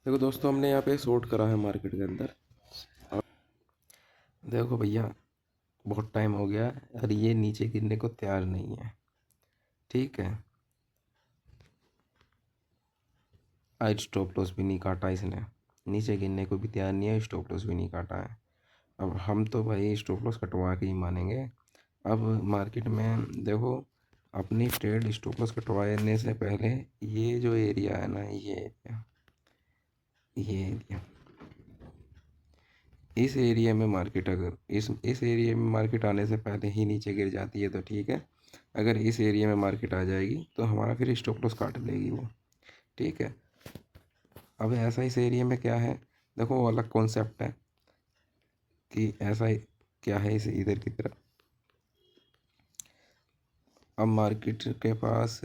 देखो दोस्तों, हमने यहाँ पे शॉर्ट करा है मार्केट के अंदर। और देखो भैया, बहुत टाइम हो गया और ये नीचे गिरने को तैयार नहीं है। ठीक है, आज स्टॉप लॉस भी नहीं काटा इसने। नीचे गिरने को भी तैयार नहीं है, स्टॉप लॉस भी नहीं काटा है। अब हम तो भाई स्टॉप लॉस कटवा के ही मानेंगे। अब मार्केट में देखो, अपनी ट्रेड स्टॉप लॉस कटवाने से पहले ये जो एरिया है ना, ये एरिया, इस एरिया में मार्केट, अगर इस एरिया में मार्केट आने से पहले ही नीचे गिर जाती है तो ठीक है। अगर इस एरिया में मार्केट आ जाएगी तो हमारा फिर स्टॉप लॉस काट लेगी वो। ठीक है। अब ऐसा इस एरिया में क्या है, देखो वो अलग कॉन्सेप्ट है कि ऐसा क्या है इस इधर की तरफ। अब मार्केट के पास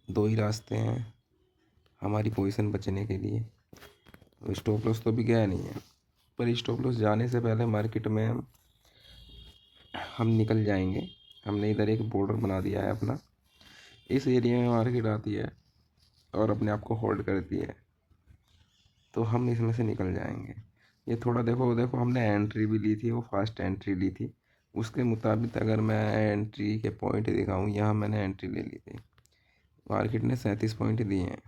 दो ही रास्ते हैं हमारी पोजीशन बचने के लिए। स्टॉप लॉस तो भी गया नहीं है, पर स्टॉप लॉस जाने से पहले मार्केट में हम निकल जाएंगे। हमने इधर एक बॉर्डर बना दिया है अपना। इस एरिया में मार्केट आती है और अपने आप को होल्ड करती है तो हम इसमें से निकल जाएंगे। ये थोड़ा देखो देखो, हमने एंट्री भी ली थी, वो फास्ट एंट्री ली थी। उसके मुताबिक अगर मैं एंट्री के पॉइंट दिखाऊं, यहाँ मैंने एंट्री ले ली थी। मार्केट ने 37 पॉइंट दिए हैं।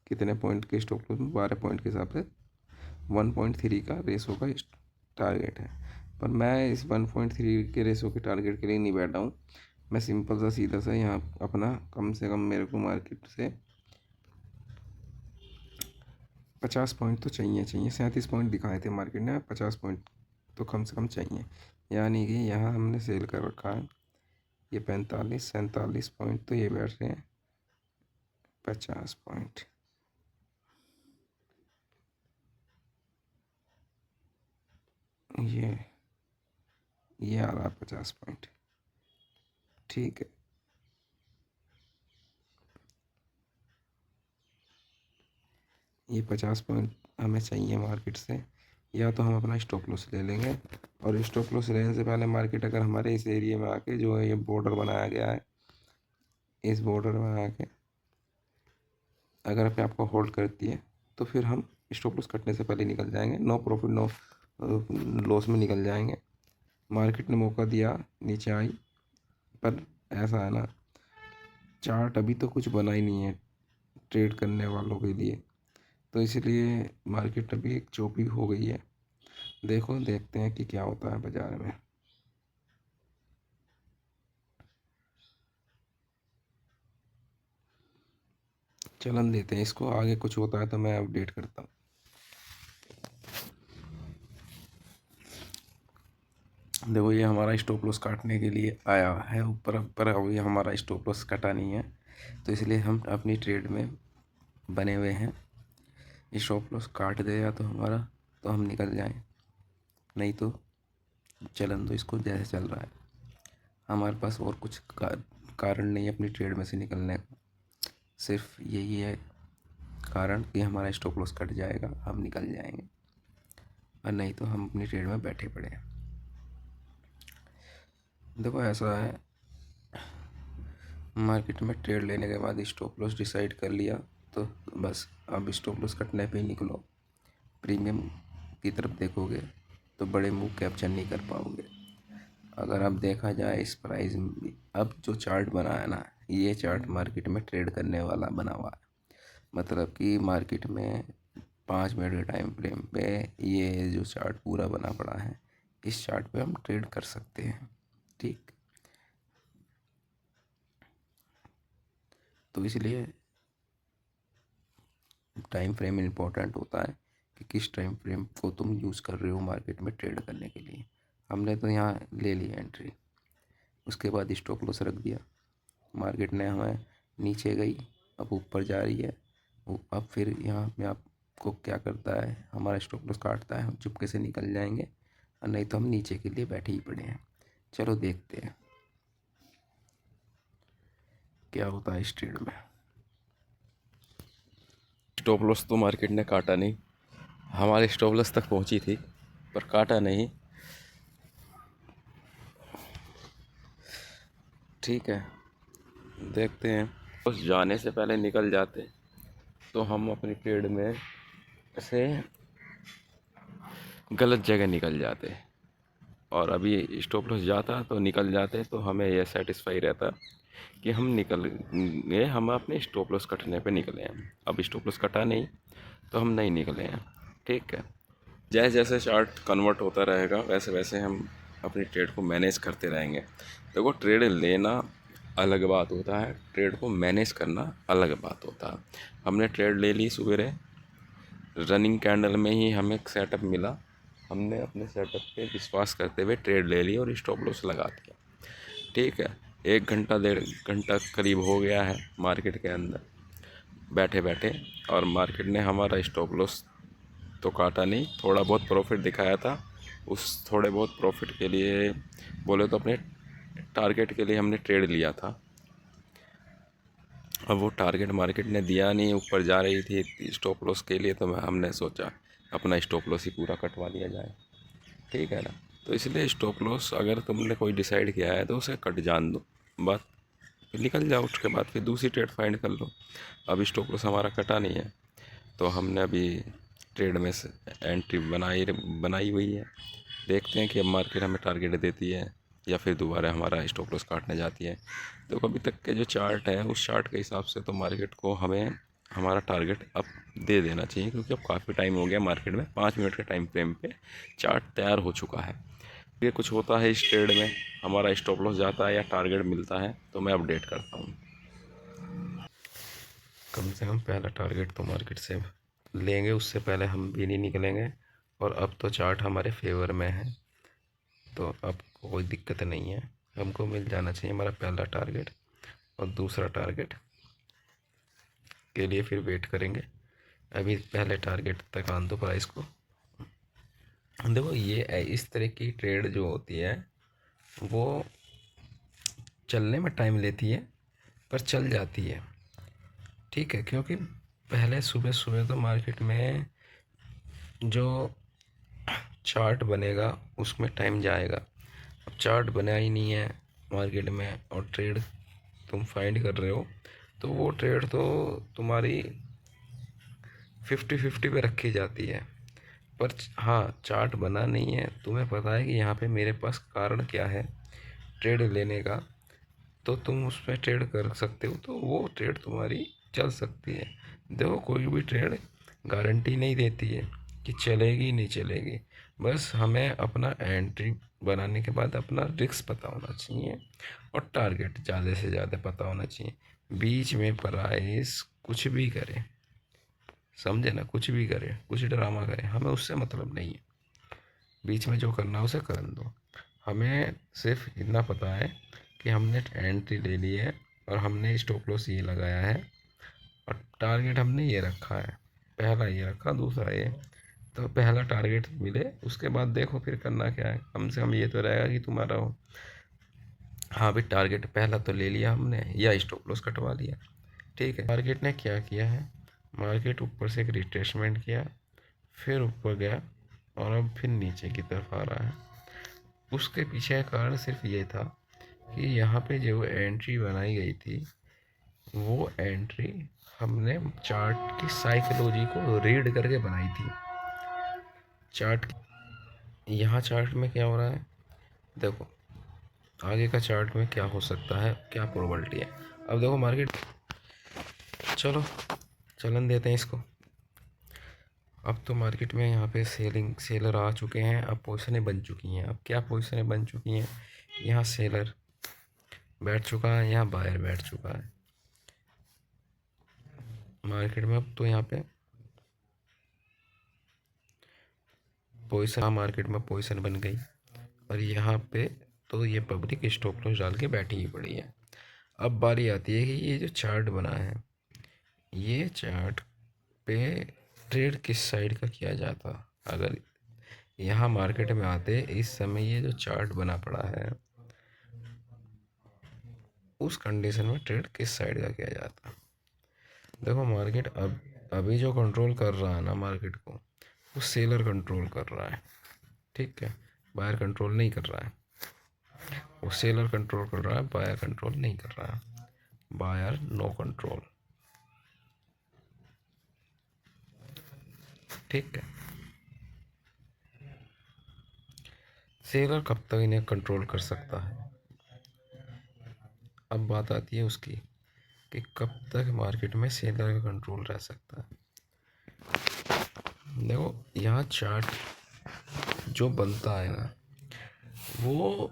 कितने पॉइंट के स्टॉप लॉस में? 12 पॉइंट के हिसाब से 1.3 का रेसो का टारगेट है। पर मैं इस 1.3 के रेसो के टारगेट के लिए नहीं बैठा हूँ। मैं सिंपल सा सीधा सा यहाँ अपना, कम से कम मेरे को मार्केट से 50 पॉइंट तो चाहिए। 37 पॉइंट दिखाए थे मार्केट ने, 50 पॉइंट तो कम से कम चाहिए। यानी कि यहाँ हमने सेल कर रखा है। ये 45 47 पॉइंट तो ये बैठ रहे हैं। 50 पॉइंट, ये आ रहा है 50 पॉइंट। ठीक है। ये 50 पॉइंट हमें चाहिए मार्केट से, या तो हम अपना स्टॉप लॉस ले लेंगे। और स्टॉप लॉस लेने से पहले मार्केट अगर हमारे इस एरिया में आके, जो है ये बॉर्डर बनाया गया है, इस बॉर्डर में आके अगर अपने आप को होल्ड करती है तो फिर हम स्टॉप लॉस कटने से पहले निकल जाएंगे। नो प्रॉफिट नो लॉस में निकल जाएंगे। मार्केट ने मौका दिया, नीचे आई, पर ऐसा है ना, चार्ट अभी तो कुछ बना ही नहीं है ट्रेड करने वालों के लिए। तो इसलिए मार्केट अभी एक चौपी हो गई है। देखो, देखते हैं कि क्या होता है बाज़ार में। चलन देते हैं इसको, आगे कुछ होता है तो मैं अपडेट करता हूँ। देखो, ये हमारा स्टॉप लॉस काटने के लिए आया है ऊपर, पर अभी हमारा स्टॉप लॉस कटा नहीं है, तो इसलिए हम अपनी ट्रेड में बने हुए हैं। स्टॉप लॉस काट देगा तो हमारा, तो हम निकल जाएं, नहीं तो चलन तो इसको जैसे चल रहा है। हमारे पास और कुछ कारण नहीं है अपनी ट्रेड में से निकलने का। सिर्फ यही है कारण कि हमारा स्टॉप लॉस कट जाएगा, हम निकल जाएंगे, और नहीं तो हम अपनी ट्रेड में बैठे पड़े हैं। देखो ऐसा है, मार्केट में ट्रेड लेने के बाद स्टॉप लॉस डिसाइड कर लिया तो बस अब स्टॉप लॉस कटने पे ही निकलो। प्रीमियम की तरफ देखोगे तो बड़े मूव कैप्चर नहीं कर पाओगे। अगर अब देखा जाए इस प्राइस में भी, अब जो चार्ट बना है ना, ये चार्ट मार्केट में ट्रेड करने वाला बना हुआ है। मतलब कि मार्केट में 5 मिनट के टाइम फ्रेम पे ये जो चार्ट पूरा बना पड़ा है, इस चार्ट पे हम ट्रेड कर सकते हैं। ठीक, तो इसलिए टाइम फ्रेम इम्पोर्टेंट होता है कि किस टाइम फ्रेम को तुम यूज़ कर रहे हो मार्केट में ट्रेड करने के लिए। हमने तो यहाँ ले ली एंट्री, उसके बाद स्टॉप लॉस रख दिया। मार्केट ने हमें नीचे गई, अब ऊपर जा रही है। अब फिर यहाँ पे आपको क्या करता है, हमारा स्टॉप लॉस काटता है, हम चुपके से निकल जाएंगे, और नहीं तो हम नीचे के लिए बैठे ही पड़े हैं। चलो देखते हैं क्या होता है इस ट्रेड में। स्टॉप लॉस तो मार्केट ने काटा नहीं, हमारे स्टॉप लॉस तक पहुंची थी पर काटा नहीं। ठीक है, देखते हैं, बस जाने से पहले निकल जाते तो हम अपनी ट्रेड में से गलत जगह निकल जाते, और अभी स्टॉप लॉस जाता तो निकल जाते, तो हमें यह सेटिस्फाई रहता कि हम निकल गए, हम अपने स्टॉप लॉस कटने पे निकले हैं। अब स्टॉप लॉस कटा नहीं तो हम नहीं निकले हैं। ठीक है, जैसे जैसे चार्ट कन्वर्ट होता रहेगा वैसे वैसे हम अपनी ट्रेड को मैनेज करते रहेंगे। देखो, ट्रेड लेना अलग बात होता है, ट्रेड को मैनेज करना अलग बात होता है। हमने ट्रेड ले ली सवेरे, रनिंग कैंडल में ही हमें सेटअप मिला, हमने अपने सेटअप पे विश्वास करते हुए ट्रेड ले ली और स्टॉप लॉस लगा दिया। ठीक है, 1 घंटा 1.5 घंटा करीब हो गया है मार्केट के अंदर बैठे बैठे, और मार्केट ने हमारा स्टॉप लॉस तो काटा नहीं, थोड़ा बहुत प्रॉफिट दिखाया था। उस थोड़े बहुत प्रॉफिट के लिए बोले तो अपने टारगेट के लिए हमने ट्रेड लिया था। अब वो टारगेट मार्केट ने दिया नहीं, ऊपर जा रही थी स्टॉप लॉस के लिए, तो हमने सोचा अपना स्टॉप लॉस ही पूरा कटवा लिया जाए। ठीक है ना, तो इसलिए स्टॉप लॉस अगर तुमने कोई डिसाइड किया है तो उसे कट जान दो, बात, फिर निकल जाओ, उसके बाद फिर दूसरी ट्रेड फाइंड कर लो। अब स्टॉप लॉस हमारा कटा नहीं है, तो हमने अभी ट्रेड में से एंट्री बनाई हुई है। देखते हैं कि अब मार्केट हमें टारगेट देती है या फिर दोबारा हमारा स्टॉप लॉस काटने जाती है। तो अभी तक के जो चार्ट है उस चार्ट के हिसाब से तो मार्केट को हमें हमारा टारगेट अब दे देना चाहिए, क्योंकि अब काफ़ी टाइम हो गया मार्केट में, 5 मिनट के टाइम फ्रेम पे चार्ट तैयार हो चुका है। ये कुछ होता है इस ट्रेड में, हमारा स्टॉप लॉस जाता है या टारगेट मिलता है तो मैं अपडेट करता हूँ। कम से कम पहला टारगेट तो मार्केट से लेंगे, उससे पहले हम भी नहीं निकलेंगे। और अब तो चार्ट हमारे फेवर में है, तो अब कोई दिक्कत नहीं है, हमको मिल जाना चाहिए हमारा पहला टारगेट। और दूसरा टारगेट के लिए फिर वेट करेंगे। अभी पहले टारगेट तक आन दो प्राइस को। देखो, ये इस तरह की ट्रेड जो होती है वो चलने में टाइम लेती है पर चल जाती है। ठीक है, क्योंकि पहले सुबह सुबह तो मार्केट में जो चार्ट बनेगा उसमें टाइम जाएगा। अब चार्ट बना ही नहीं है मार्केट में और ट्रेड तुम फाइंड कर रहे हो, तो वो ट्रेड तो तुम्हारी 50-50 पे रखी जाती है। पर हाँ, चार्ट बना नहीं है, तुम्हें पता है कि यहाँ पे मेरे पास कारण क्या है ट्रेड लेने का, तो तुम उस पर ट्रेड कर सकते हो, तो वो ट्रेड तुम्हारी चल सकती है। देखो, कोई भी ट्रेड गारंटी नहीं देती है कि चलेगी नहीं चलेगी, बस हमें अपना एंट्री बनाने के बाद अपना रिस्क पता होना चाहिए और टारगेट ज़्यादा से ज़्यादा पता होना चाहिए। बीच में प्राइस कुछ भी करे, समझे ना, कुछ भी करे, कुछ ड्रामा करे, हमें उससे मतलब नहीं है। बीच में जो करना है उसे करने दो। हमें सिर्फ इतना पता है कि हमने एंट्री ले ली है और हमने स्टॉप लॉस ये लगाया है और टारगेट हमने ये रखा है, पहला ये रखा, दूसरा ये। तो पहला टारगेट मिले उसके बाद देखो फिर करना क्या है। कम से कम ये तो रहेगा कि तुम्हारा हो, हाँ भाई, टारगेट पहला तो ले लिया हमने या स्टॉप लॉस कटवा लिया। ठीक है, टारगेट ने क्या किया है, मार्केट ऊपर से एक रिट्रेसमेंट किया, फिर ऊपर गया और अब फिर नीचे की तरफ आ रहा है। उसके पीछे का कारण सिर्फ ये था कि यहाँ पे जो एंट्री बनाई गई थी वो एंट्री हमने चार्ट की साइकोलॉजी को रीड करके बनाई थी। चार्ट, यहाँ चार्ट में क्या हो रहा है, देखो आगे का चार्ट में क्या हो सकता है, क्या प्रोबेबिलिटी है। अब देखो मार्केट, चलो चलन देते हैं इसको। अब तो मार्केट में यहाँ पे सेलर आ चुके हैं, अब पोजीशनें बन चुकी हैं। अब क्या पोजीशनें बन चुकी हैं, यहाँ सेलर बैठ चुका है, यहाँ बायर बैठ चुका है मार्केट में। अब तो यहाँ पे पोजीशन, मार्केट में पोजीशन बन गई और यहाँ पे तो ये पब्लिक स्टॉप लॉस डाल के बैठी ही पड़ी है। अब बारी आती है कि ये जो चार्ट बना है, ये चार्ट पे ट्रेड किस साइड का किया जाता। अगर यहाँ मार्केट में आते इस समय ये जो चार्ट बना पड़ा है, उस कंडीशन में ट्रेड किस साइड का किया जाता। देखो मार्केट अब अभी जो कंट्रोल कर रहा है ना मार्केट को, वो सेलर कंट्रोल कर रहा है। ठीक है, बायर कंट्रोल नहीं कर रहा है, वो सेलर कंट्रोल कर रहा है, बायर कंट्रोल नहीं कर रहा है। Buyer no control. ठीक है। सेलर कब तक इन्हें कंट्रोल कर सकता है? अब बात आती है उसकी कि कब तक मार्केट में सेलर का कंट्रोल रह सकता है। देखो यहाँ चार्ट जो बनता है ना, वो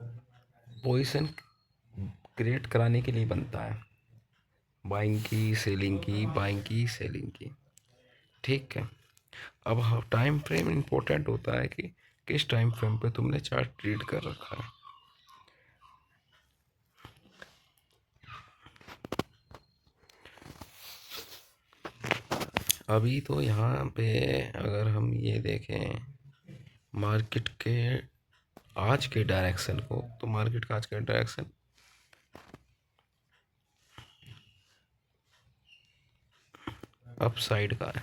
पोजीशन क्रिएट कराने के लिए बनता है, बाइंग की सेलिंग की, बाइंग की सेलिंग की, ठीक है। अब टाइम फ्रेम इंपॉर्टेंट होता है कि किस टाइम फ्रेम पे तुमने चार्ट रीड कर रखा है। अभी तो यहाँ पे अगर हम ये देखें मार्केट के आज के डायरेक्शन को, तो मार्केट का आज का डायरेक्शन अप साइड का है,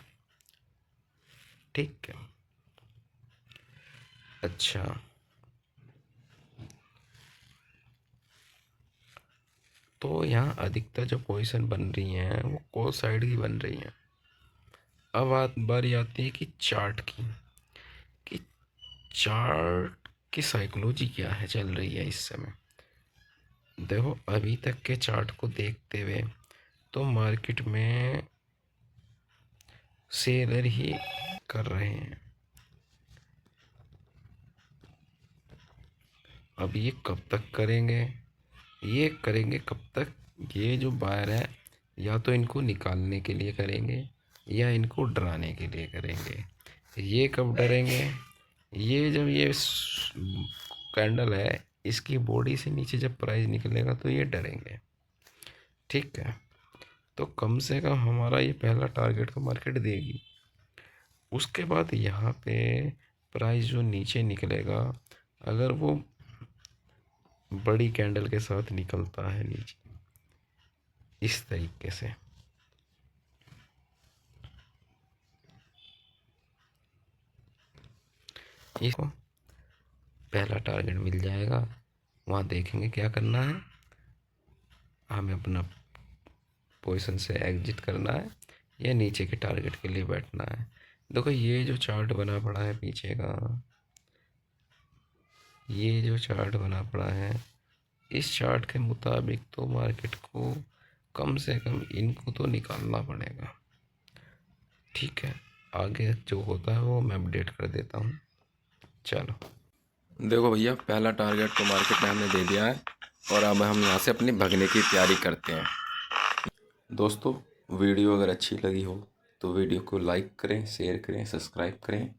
ठीक है। अच्छा, तो यहाँ अधिकतर जो पोजीशन बन रही हैं वो कॉल साइड की बन रही हैं। अब बारी आती है कि चार्ट की, कि चार्ट की साइकोलॉजी क्या है, चल रही है इस समय। देखो अभी तक के चार्ट को देखते हुए तो मार्केट में सेलर ही कर रहे हैं। अब ये कब तक करेंगे? ये करेंगे कब तक? ये जो बायर है या तो इनको निकालने के लिए करेंगे या इनको डराने के लिए करेंगे। ये कब डरेंगे? ये जब ये कैंडल है इसकी बॉडी से नीचे जब प्राइस निकलेगा तो ये डरेंगे, ठीक है। तो कम से कम हमारा ये पहला टारगेट तो मार्केट देगी। उसके बाद यहाँ पे प्राइस जो नीचे निकलेगा, अगर वो बड़ी कैंडल के साथ निकलता है नीचे इस तरीके से, इसको पहला टारगेट मिल जाएगा। वहाँ देखेंगे क्या करना है, हमें अपना पोजीशन से एग्जिट करना है या नीचे के टारगेट के लिए बैठना है। देखो ये जो चार्ट बना पड़ा है पीछे का, ये जो चार्ट बना पड़ा है, इस चार्ट के मुताबिक तो मार्केट को कम से कम इनको तो निकालना पड़ेगा, ठीक है। आगे जो होता है वो मैं अपडेट कर देता हूँ। चलो देखो भैया, पहला टारगेट तो मार्केट ने हमें दे दिया है और अब हम यहाँ से अपनी भगने की तैयारी करते हैं। दोस्तों वीडियो अगर अच्छी लगी हो तो वीडियो को लाइक करें, शेयर करें, सब्सक्राइब करें